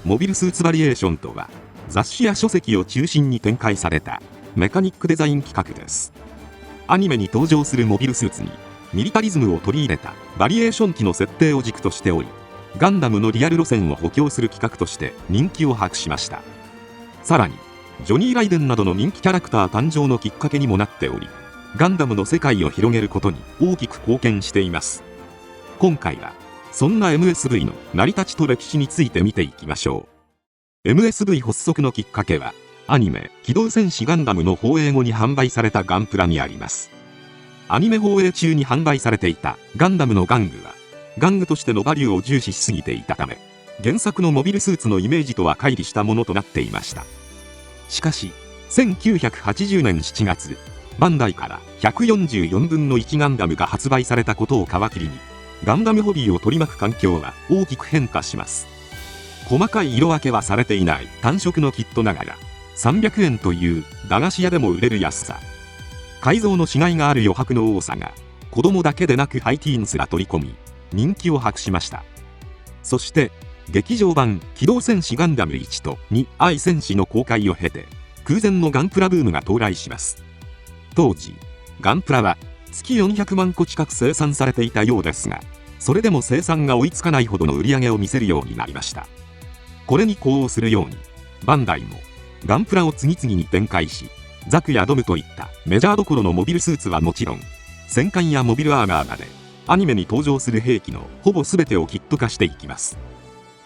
モビルスーツバリエーションとは、雑誌や書籍を中心に展開されたメカニックデザイン企画です。アニメに登場するモビルスーツにミリタリズムを取り入れたバリエーション機の設定を軸としており、ガンダムのリアル路線を補強する企画として人気を博しました。さらにジョニー・ライデンなどの人気キャラクター誕生のきっかけにもなっており、ガンダムの世界を広げることに大きく貢献しています。今回はそんな MSV の成り立ちと歴史について見ていきましょう。 MSV 発足のきっかけはアニメ「機動戦士ガンダム」の放映後に販売されたガンプラにあります。アニメ放映中に販売されていたガンダムの玩具は玩具としてのバリューを重視しすぎていたため、原作のモビルスーツのイメージとは乖離したものとなっていました。しかし1980年7月、バンダイから144分の1ガンダムが発売されたことを皮切りに、ガンダムホビーを取り巻く環境は大きく変化します。細かい色分けはされていない単色のキットながら300円という駄菓子屋でも売れる安さ、改造のしがいがある余白の多さが子供だけでなくハイティーンすら取り込み人気を博しました。そして劇場版「機動戦士ガンダム1」と「2愛戦士」の公開を経て空前のガンプラブームが到来します。当時ガンプラは月400万個近く生産されていたようですが、それでも生産が追いつかないほどの売り上げを見せるようになりました。これに呼応するようにバンダイもガンプラを次々に展開し、ザクやドムといったメジャーどころのモビルスーツはもちろん、戦艦やモビルアーマーまでアニメに登場する兵器のほぼ全てをキット化していきます。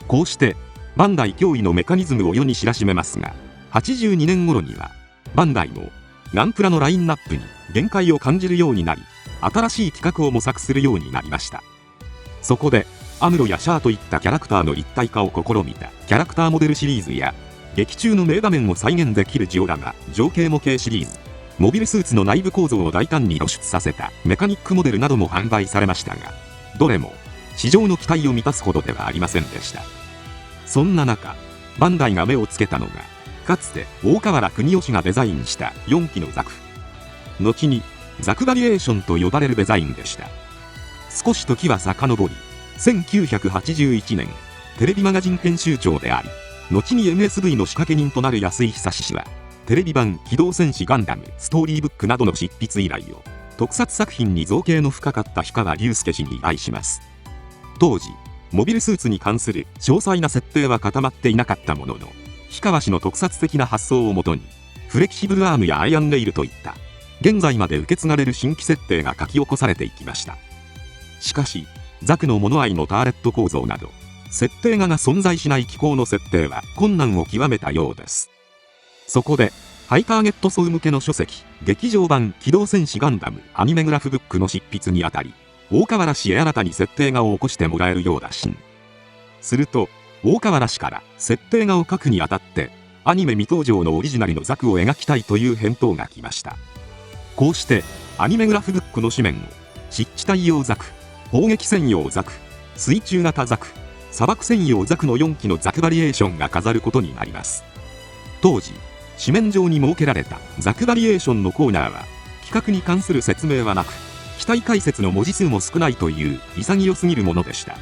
こうしてバンダイ驚異のメカニズムを世に知らしめますが、82年頃にはバンダイもガンプラのラインナップに限界を感じるようになり、新しい企画を模索するようになりました。そこでアムロやシャアといったキャラクターの一体化を試みたキャラクターモデルシリーズや、劇中の名場面を再現できるジオラマ情景模型シリーズ、モビルスーツの内部構造を大胆に露出させたメカニックモデルなども販売されましたが、どれも市場の期待を満たすほどではありませんでした。そんな中、バンダイが目をつけたのが、かつて大川原邦夫がデザインした4機のザク、後にザクバリエーションと呼ばれるデザインでした。少し時は遡り、1981年テレビマガジン編集長であり、後に MSV の仕掛け人となる安井久志氏は、テレビ版「機動戦士ガンダム」ストーリーブックなどの執筆依頼を特撮作品に造形の深かった氷川隆介氏に依頼します。当時モビルスーツに関する詳細な設定は固まっていなかったものの、氷川氏の特撮的な発想をもとにフレキシブルアームやアイアンレイルといった現在まで受け継がれる新規設定が書き起こされていきました。しかしザクの物合いのターレット構造など設定画が存在しない機構の設定は困難を極めたようです。そこでハイターゲット層向けの書籍劇場版「機動戦士ガンダム」アニメグラフブックの執筆にあたり、大河原氏へ新たに設定画を起こしてもらえるよう打診。すると大河原氏から設定画を書くにあたってアニメ未登場のオリジナルのザクを描きたいという返答が来ました。こうしてアニメグラフブックの紙面を湿地帯用ザク、砲撃専用ザク、水中型ザク、砂漠専用ザクの4機のザクバリエーションが飾ることになります。当時紙面上に設けられたザクバリエーションのコーナーは企画に関する説明はなく、機体解説の文字数も少ないという潔すぎるものでした。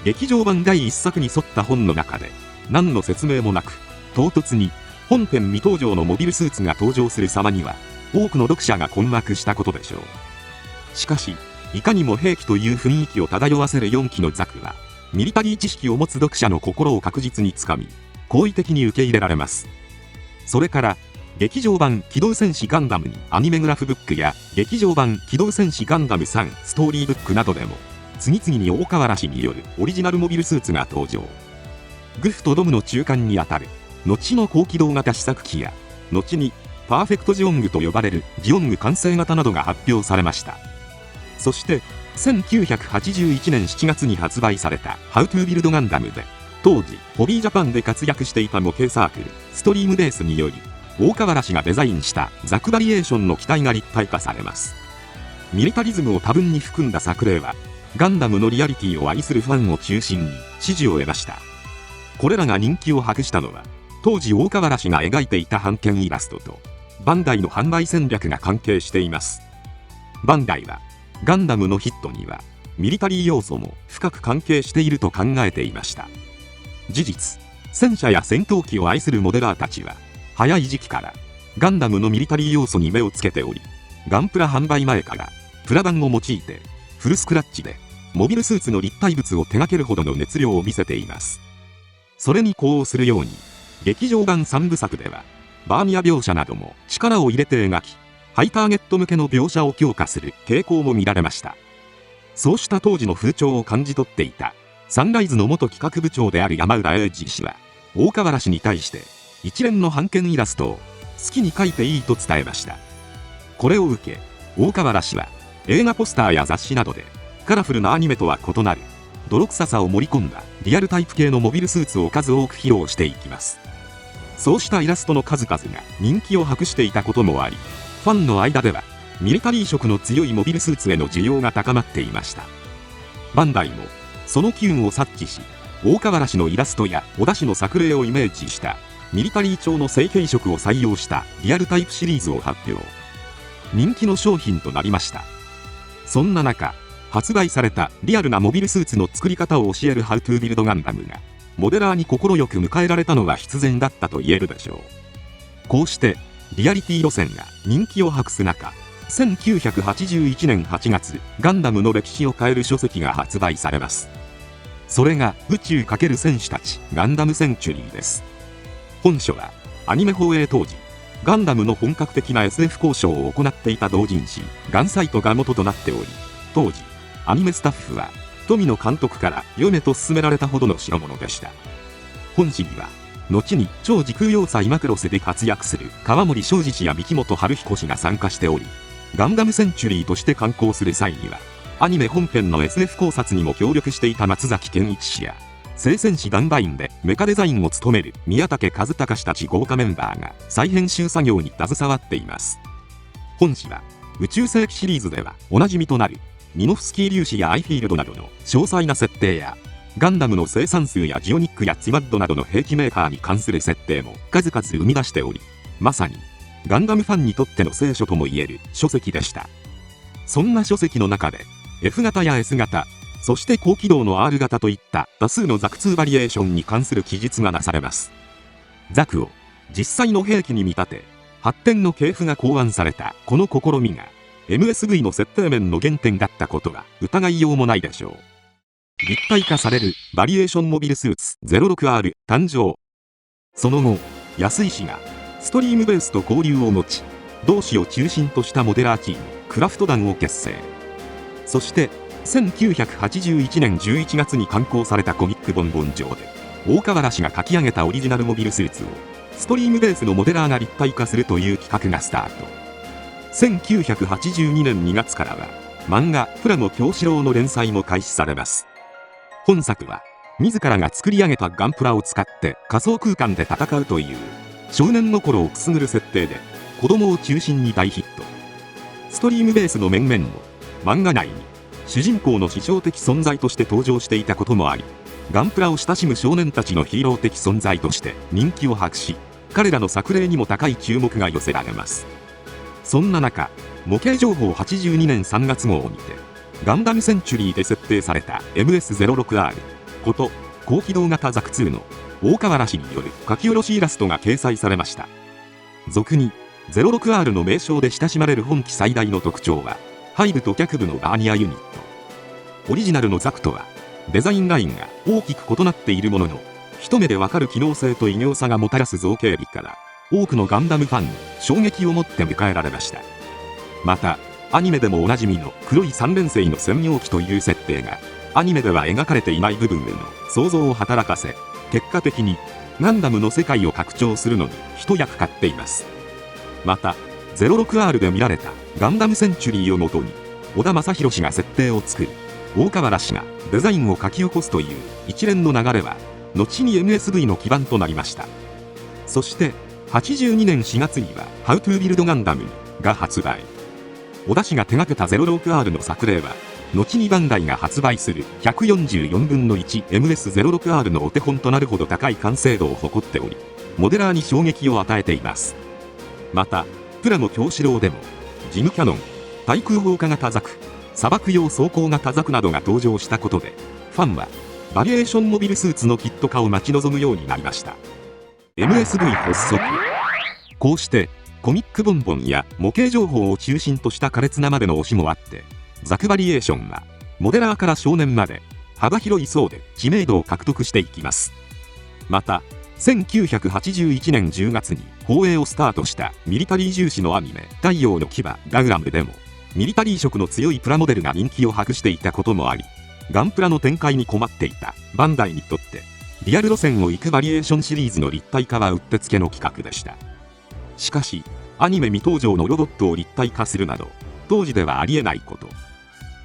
劇場版第1作に沿った本の中で何の説明もなく、唐突に本編未登場のモビルスーツが登場する様には多くの読者が困惑したことでしょう。しかしいかにも兵器という雰囲気を漂わせる4機のザクはミリタリー知識を持つ読者の心を確実につかみ、好意的に受け入れられます。それから劇場版「機動戦士ガンダム」にアニメグラフブックや劇場版「機動戦士ガンダム3」ストーリーブックなどでも次々に大河原氏によるオリジナルモビルスーツが登場。グフとドムの中間にあたる後の高機動型試作機や、後にパーフェクトジオングと呼ばれるジオング完成型などが発表されました。そして1981年7月に発売された「How to Build Gundam」で、当時ホビージャパンで活躍していた模型サークルストリームベースにより大河原氏がデザインしたザクバリエーションの機体が立体化されます。ミリタリズムを多分に含んだ作例はガンダムのリアリティを愛するファンを中心に支持を得ました。これらが人気を博したのは、当時大河原氏が描いていた版権イラストとバンダイの販売戦略が関係しています。バンダイはガンダムのヒットにはミリタリー要素も深く関係していると考えていました。事実戦車や戦闘機を愛するモデラーたちは早い時期からガンダムのミリタリー要素に目をつけており、ガンプラ販売前からプラ板を用いてフルスクラッチでモビルスーツの立体物を手掛けるほどの熱量を見せています。それに呼応するように劇場版3部作ではバーニア描写なども力を入れて描き、ハイターゲット向けの描写を強化する傾向も見られました。そうした当時の風潮を感じ取っていたサンライズの元企画部長である山浦英二氏は大河原氏に対して一連の版権イラストを好きに描いていいと伝えました。これを受け大河原氏は映画ポスターや雑誌などでカラフルなアニメとは異なる泥臭さを盛り込んだリアルタイプ系のモビルスーツを数多く披露していきます。そうしたイラストの数々が人気を博していたこともあり、ファンの間ではミリタリー色の強いモビルスーツへの需要が高まっていました。バンダイもその機運を察知し、大河原氏のイラストや小田氏の作例をイメージしたミリタリー調の成型色を採用したリアルタイプシリーズを発表。人気の商品となりました。そんな中、発売されたリアルなモビルスーツの作り方を教えるハウトゥービルドガンダムがモデラーに快く迎えられたのは必然だったと言えるでしょう。こうしてリアリティ路線が人気を博す中、1981年8月、ガンダムの歴史を変える書籍が発売されます。それが宇宙×戦士たちガンダムセンチュリーです。本書はアニメ放映当時ガンダムの本格的な SF 交渉を行っていた同人誌ガンサイトが元となっており、当時アニメスタッフは富野監督から読めと勧められたほどの代物でした。本誌には後に超時空要塞マクロスで活躍する川森正治氏や三木本春彦氏が参加しており、ガンダムセンチュリーとして刊行する際にはアニメ本編の SF 考察にも協力していた松崎健一氏や聖戦士ガンバインでメカデザインを務める宮武和隆氏たち豪華メンバーが再編集作業に携わっています。本誌は宇宙世紀シリーズではおなじみとなるミノフスキー粒子やアイフィールドなどの詳細な設定や、ガンダムの生産数やジオニックやツィマッドなどの兵器メーカーに関する設定も数々生み出しており、まさにガンダムファンにとっての聖書ともいえる書籍でした。そんな書籍の中で F 型や S 型、そして高機動の R 型といった多数のザク2バリエーションに関する記述がなされます。ザクを実際の兵器に見立て発展の系譜が考案されたこの試みが MSV の設定面の原点だったことは疑いようもないでしょう。立体化されるバリエーションモビルスーツ 06R 誕生。その後、安井氏がストリームベースと交流を持ち、同氏を中心としたモデラーチームクラフト団を結成。そして1981年11月に刊行されたコミックボンボン上で大河原氏が書き上げたオリジナルモビルスーツをストリームベースのモデラーが立体化するという企画がスタート。1982年2月からは漫画プラモ京志郎の連載も開始されます。本作は自らが作り上げたガンプラを使って仮想空間で戦うという少年の頃をくすぐる設定で子供を中心に大ヒット。ストリームベースの面々も漫画内に主人公の師匠的存在として登場していたこともあり、ガンプラを親しむ少年たちのヒーロー的存在として人気を博し、彼らの作例にも高い注目が寄せられます。そんな中、模型情報82年3月号にてガンダムセンチュリーで設定された MS06R こと高機動型ザク2の大河原氏による書き下ろしイラストが掲載されました。俗に 06R の名称で親しまれる本機最大の特徴は背部と脚部のバーニアユニット。オリジナルのザクとはデザインラインが大きく異なっているものの、一目でわかる機能性と異形さがもたらす造形美から多くのガンダムファンに衝撃を持って迎えられました。またアニメでもおなじみの黒い三連星の専用機という設定がアニメでは描かれていない部分への想像を働かせ、結果的にガンダムの世界を拡張するのに一役買っています。また 06R で見られたガンダムセンチュリーをもとに小田正宏氏が設定を作り、大河原氏がデザインを書き起こすという一連の流れは後に MSV の基盤となりました。そして82年4月には「How to Build Gundam」が発売。小田氏が手掛けた 06R の作例は後にバンダイが発売する144分の 1MS06R のお手本となるほど高い完成度を誇っており、モデラーに衝撃を与えています。またプラモ京志郎でもジムキャノン、対空砲火型ザク、砂漠用装甲型ザクなどが登場したことで、ファンはバリエーションモビルスーツのキット化を待ち望むようになりました。 MSV 発足。こうしてコミックボンボンや模型情報を中心とした苛烈なまでの推しもあって、ザクバリエーションはモデラーから少年まで幅広い層で知名度を獲得していきます。また1981年10月に放映をスタートしたミリタリー重視のアニメ「太陽の牙ガンダム」でもミリタリー色の強いプラモデルが人気を博していたこともあり、ガンプラの展開に困っていたバンダイにとってリアル路線を行くバリエーションシリーズの立体化はうってつけの企画でした。しかしアニメ未登場のロボットを立体化するなど当時ではありえないこと。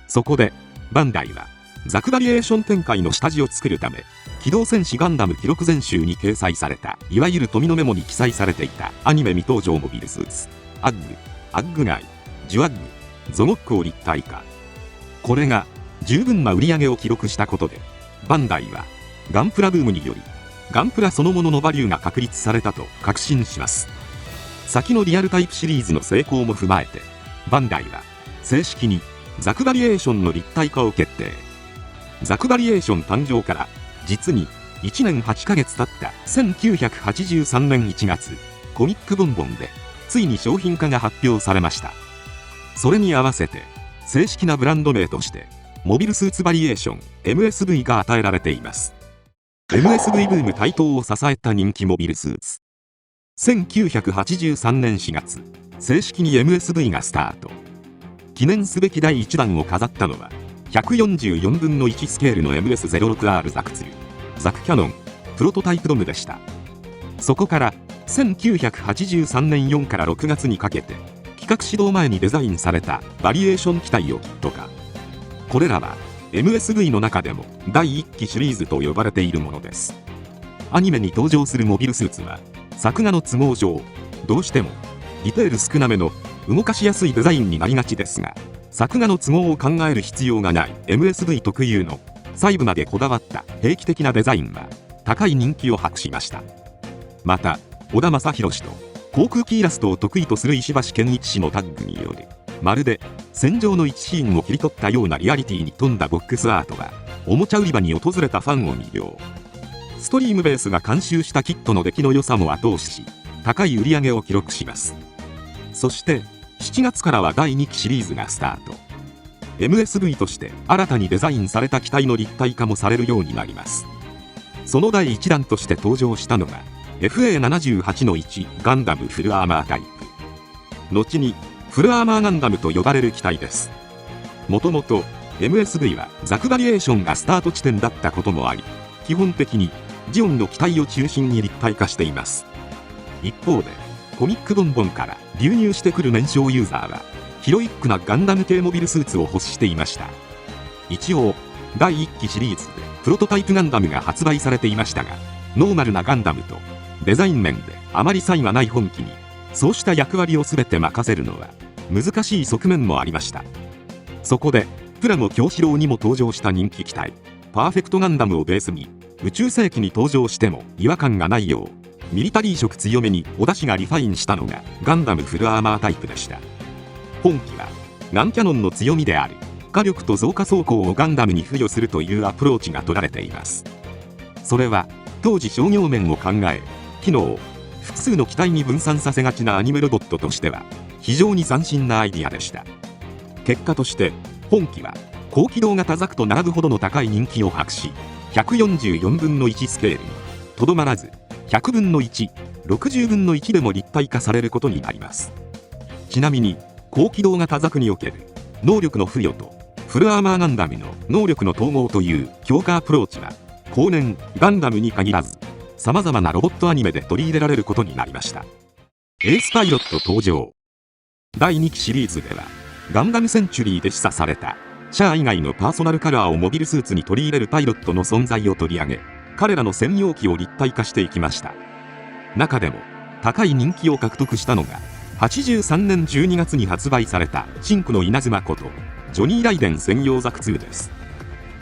そこでバンダイはザクバリエーション展開の下地を作るため、機動戦士ガンダム記録全集に掲載されたいわゆる富のメモに記載されていたアニメ未登場モビルスーツアッグガイ、ジュアッグ、ゾゴックを立体化。これが十分な売り上げを記録したことで、バンダイはガンプラブームによりガンプラそのもののバリューが確立されたと確信します。先のリアルタイプシリーズの成功も踏まえて、バンダイは正式にザクバリエーションの立体化を決定。ザクバリエーション誕生から実に1年8ヶ月経った1983年1月、コミックボンボンでついに商品化が発表されました。それに合わせて正式なブランド名としてモビルスーツバリエーション MSV が与えられています。 MSV ブーム台頭を支えた人気モビルスーツ。1983年4月、正式に MSV がスタート。記念すべき第1弾を飾ったのは144分の1スケールの MS06R ザクツルザクキャノンプロトタイプドムでした。そこから1983年4から6月にかけて企画始動前にデザインされたバリエーション機体をキット化。これらは MSV の中でも第1期シリーズと呼ばれているものです。アニメに登場するモビルスーツは作画の都合上どうしてもディテール少なめの動かしやすいデザインになりがちですが、作画の都合を考える必要がない MSV 特有の細部までこだわった兵器的なデザインは高い人気を博しました。また小田正宏氏と航空機イラストを得意とする石橋健一氏のタッグによるまるで戦場の一シーンを切り取ったようなリアリティに富んだボックスアートはおもちゃ売り場に訪れたファンを魅了。ストリームベースが監修したキットの出来の良さも後押しし、高い売り上げを記録します。そして7月からは第2期シリーズがスタート。 MSV として新たにデザインされた機体の立体化もされるようになります。その第1弾として登場したのが FA78-1 ガンダムフルアーマータイプ、後にフルアーマーガンダムと呼ばれる機体です。もともと MSV はザクバリエーションがスタート地点だったこともあり、基本的にジオンの機体を中心に立体化しています。一方でコミックボンボンから流入してくる年少ユーザーはヒロイックなガンダム系モビルスーツを欲していました。一応第1期シリーズでプロトタイプガンダムが発売されていましたが、ノーマルなガンダムとデザイン面であまり差異がない本機にそうした役割を全て任せるのは難しい側面もありました。そこでプラモ京志郎にも登場した人気機体パーフェクトガンダムをベースに宇宙世紀に登場しても違和感がないようミリタリー色強めに小田氏がリファインしたのがガンダムフルアーマータイプでした。本機はガンキャノンの強みである火力と増加装甲をガンダムに付与するというアプローチが取られています。それは当時商業面を考え、機能を複数の機体に分散させがちなアニメロボットとしては非常に斬新なアイディアでした。結果として本機は高機動型ザクと並ぶほどの高い人気を博し、144分の1スケールにとどまらず100分の1、60分の1でも立体化されることになります。ちなみに高機動型ザクにおける能力の付与とフルアーマーガンダムの能力の統合という強化アプローチは後年ガンダムに限らずさまざまなロボットアニメで取り入れられることになりました。エースパイロット登場。第2期シリーズではガンダムセンチュリーで示唆されたシャア以外のパーソナルカラーをモビルスーツに取り入れるパイロットの存在を取り上げ、彼らの専用機を立体化していきました。中でも高い人気を獲得したのが83年12月に発売された真紅の稲妻ことジョニー・ライデン専用ザク2です。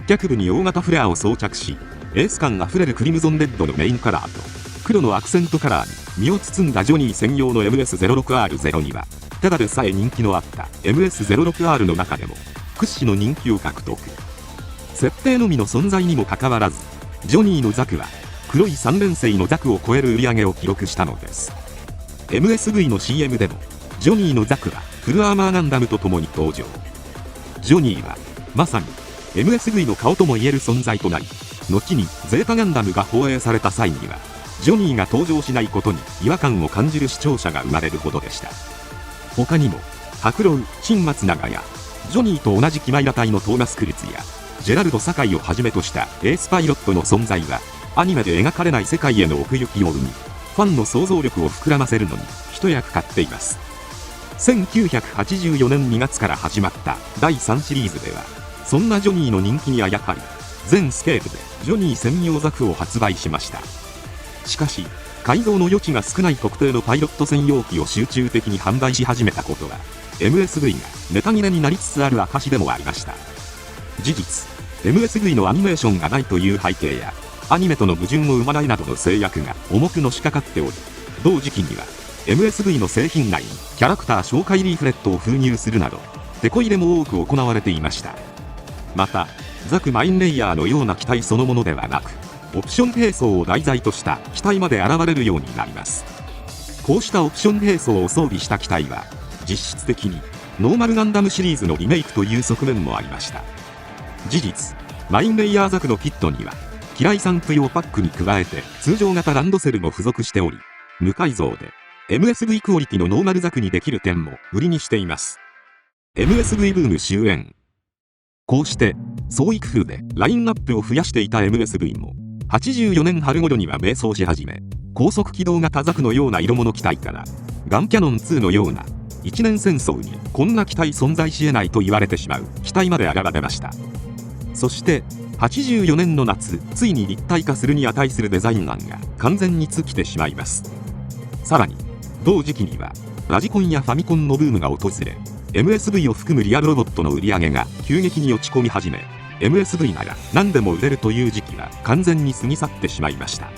脚部に大型フレアを装着し、エース感あふれるクリムゾンレッドのメインカラーと黒のアクセントカラーに身を包んだジョニー専用の MS06R02 はただでさえ人気のあった MS06R の中でも屈指の人気を獲得。設定のみの存在にもかかわらず、ジョニーのザクは黒い3連星のザクを超える売り上げを記録したのです。 MSV の CM でもジョニーのザクはフルアーマーガンダムと共に登場。ジョニーはまさに MSV の顔ともいえる存在となり、後にゼータガンダムが放映された際にはジョニーが登場しないことに違和感を感じる視聴者が生まれるほどでした。他にも白狼、新松永やジョニーと同じキマイラ隊のトーマス・クルツやジェラルド・サカイをはじめとしたエースパイロットの存在はアニメで描かれない世界への奥行きを生み、ファンの想像力を膨らませるのに一役買っています。1984年2月から始まった第3シリーズでは、そんなジョニーの人気にあやかり全スケールでジョニー専用ザクを発売しました。しかし改造の余地が少ない特定のパイロット専用機を集中的に販売し始めたことは MSV がネタ切れになりつつある証でもありました。事実 MSV のアニメーションがないという背景やアニメとの矛盾を生まないなどの制約が重くのしかかっており、同時期には MSV の製品内にキャラクター紹介リーフレットを封入するなど手こ入れも多く行われていました。またザクマインレイヤーのような機体そのものではなく、オプション兵装を題材とした機体まで現れるようになります。こうしたオプション兵装を装備した機体は実質的にノーマルガンダムシリーズのリメイクという側面もありました。事実マインレイヤーザクのキットには機雷散布用パックに加えて通常型ランドセルも付属しており、無改造で MSV クオリティのノーマルザクにできる点も売りにしています。 MSV ブーム終焉。こうして創意工夫でラインナップを増やしていた MSV も84年春頃には迷走し始め、高速機動型ザクのような色物機体からガンキャノン2のような一年戦争にこんな機体存在し得ないと言われてしまう機体まで現れました。そして84年の夏、ついに立体化するに値するデザイン案が完全に尽きてしまいます。さらに同時期にはラジコンやファミコンのブームが訪れ、 MSV を含むリアルロボットの売り上げが急激に落ち込み始め、 MSV なら何でも売れるという時期は完全に過ぎ去ってしまいました。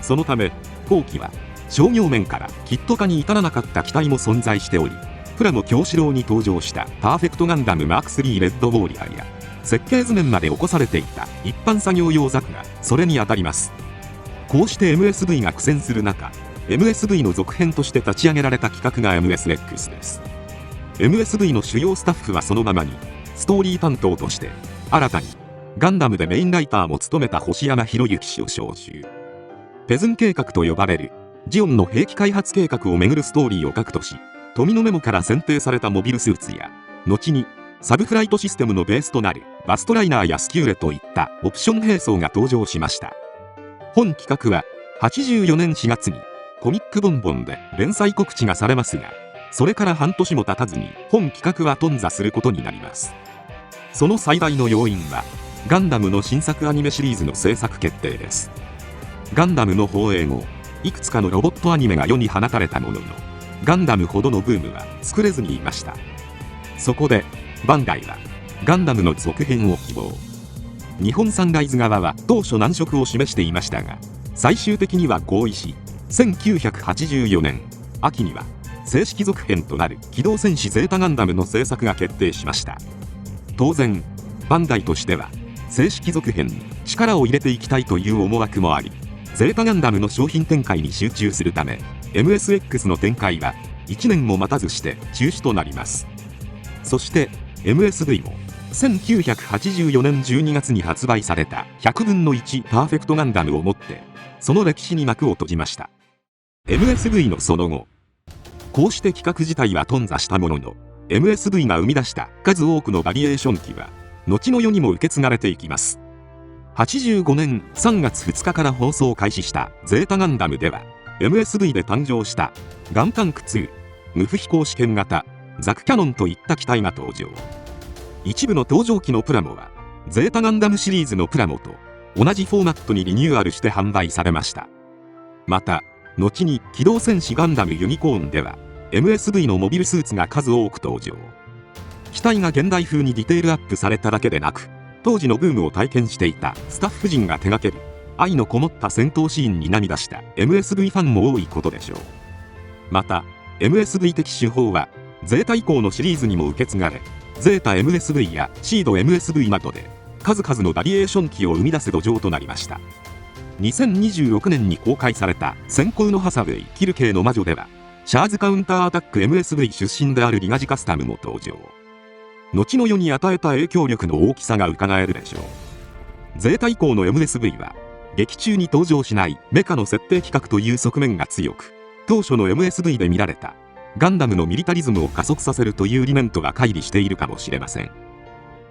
そのため後期は商業面からキット化に至らなかった機体も存在しており、プラモ京志郎に登場したパーフェクトガンダムマーク3レッドウォーリアーや設計図面まで起こされていた一般作業用ザクがそれに当たります。こうして MSV が苦戦する中、 MSV の続編として立ち上げられた企画が MSREX です。 MSV の主要スタッフはそのままにストーリー担当として新たにガンダムでメインライターも務めた星山博之氏を招集。ペズン計画と呼ばれるジオンの兵器開発計画をめぐるストーリーを書くとし、富のメモから選定されたモビルスーツや後にサブフライトシステムのベースとなるバストライナーやスキューレといったオプション兵装が登場しました。本企画は84年4月にコミックボンボンで連載告知がされますが、それから半年も経たずに本企画は頓挫することになります。その最大の要因はガンダムの新作アニメシリーズの制作決定です。ガンダムの放映後、いくつかのロボットアニメが世に放たれたものの、ガンダムほどのブームは作れずにいました。そこでバンダイはガンダムの続編を希望。日本サンライズ側は当初難色を示していましたが、最終的には合意し、1984年秋には正式続編となる機動戦士ゼータガンダムの制作が決定しました。当然バンダイとしては正式続編に力を入れていきたいという思惑もあり、ゼータガンダムの商品展開に集中するため MSX の展開は1年も待たずして中止となります。そして MSV も1984年12月に発売された100分の1パーフェクトガンダムをもってその歴史に幕を閉じました。 MSV のその後、こうして企画自体は頓挫したものの、 MSV が生み出した数多くのバリエーション機は後の世にも受け継がれていきます。85年3月2日から放送開始したゼータガンダムでは MSV で誕生したガンタンク2、無負飛行試験型ザクキャノンといった機体が登場。一部の登場機のプラモはゼータガンダムシリーズのプラモと同じフォーマットにリニューアルして販売されました。また後に機動戦士ガンダムユニコーンでは MSV のモビルスーツが数多く登場。機体が現代風にディテールアップされただけでなく、当時のブームを体験していたスタッフ陣が手掛ける愛のこもった戦闘シーンに涙した MSV ファンも多いことでしょう。また MSV 的手法はゼータ以降のシリーズにも受け継がれ、ゼータ MSV やシード MSV などで数々のバリエーション機を生み出す土壌となりました。2026年に公開された先行のハサウェイ・キル系の魔女では、シャーズカウンターアタック MSV 出身であるリガジカスタムも登場。後の世に与えた影響力の大きさが伺えるでしょう。ゼータ以降の MSV は、劇中に登場しないメカの設定企画という側面が強く、当初の MSV で見られたガンダムのミリタリズムを加速させるという理念とが乖離しているかもしれません。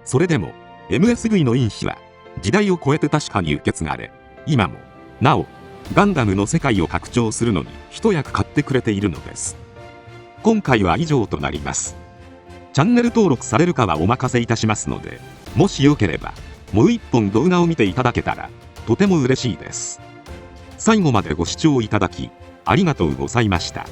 それでも MSV の因子は時代を超えて確かに受け継がれ、今もなおガンダムの世界を拡張するのに一役買ってくれているのです。今回は以上となります。チャンネル登録されるかはお任せいたしますので、もしよければもう一本動画を見ていただけたらとても嬉しいです。最後までご視聴いただきありがとうございました。